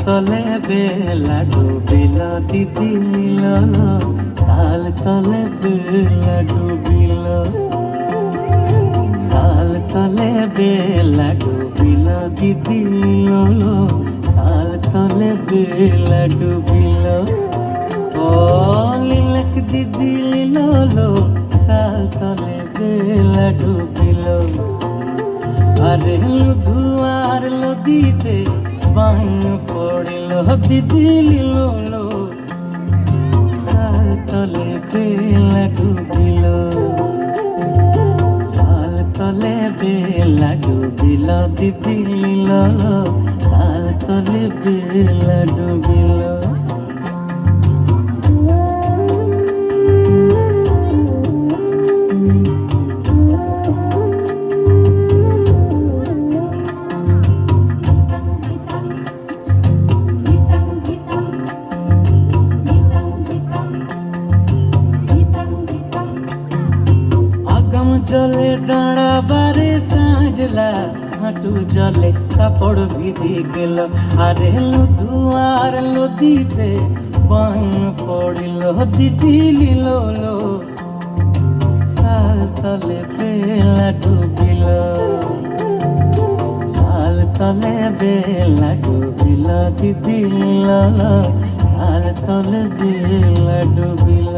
তলে বেলা ডুবিল দিদি মিলল, সাল তলে বেলা ডুবিল, সাল তলে বেলা ডুবিল দিদি মিলল, সাল তলে বেলা ডুবিল। ও লিলক দিদি লিলল, সাল তলে বেলা ডুবিল। আরে লুধুয়ার লদিতে বান পড়িল দিদি লিলল, সাল তলে বেলা ডুবিল, সাল তলে বেলা ডুবিল দিদি লিলল, সাল তলে বেলা ডুবিল। জলে দাঁড়াবারে সাজলা, হাঁটু জলে কাপড় ভিজি গেল। আরে লুধুয়ার লদিতে বান পড়িল দিদি লিলল, সাল তলে বেলা ডুবিল, সাল তলে বেলা ডুবিল দিদি লিলল, সাল তলে বেলা ডুবিল।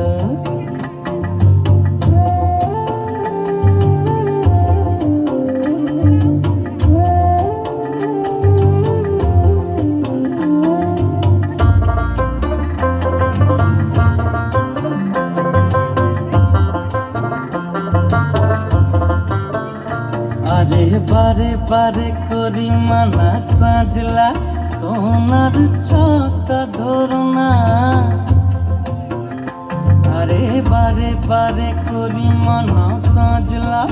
আরে বারে বারে করি মানা সাজলা, সোনার ছটা ধরনা। আরে বারে বারে করি মানা সাজলা,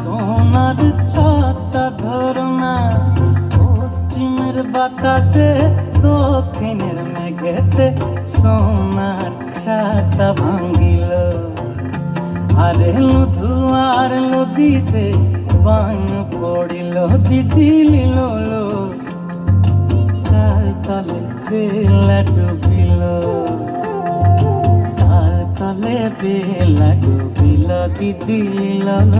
সোনার ছটা ধরনা। পশ্চিমের বাতাসে দক্ষিণের মেঘেতে সোনার ছাতা ভাঙিল। আরে লুধুয়ার লদিতে বান পড়িল দিদি লিলল, সাল তলে বেলা ডুবিল, সাল তলে বেলা ডুবিল দিদি লিলল,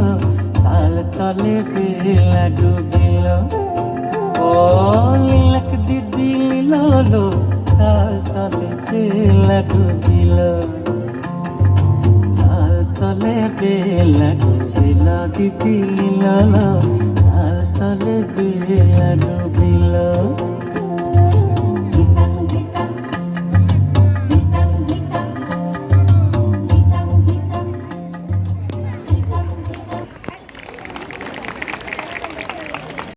সাল তলে বেলা ডুবিল। ও লিলক দিদি লিলল, সাল তলে বেলা ডুবিল, সাল তলে বেলা ডুবিল দিদি লিলল, সাল তলে বেলা ডুবিল।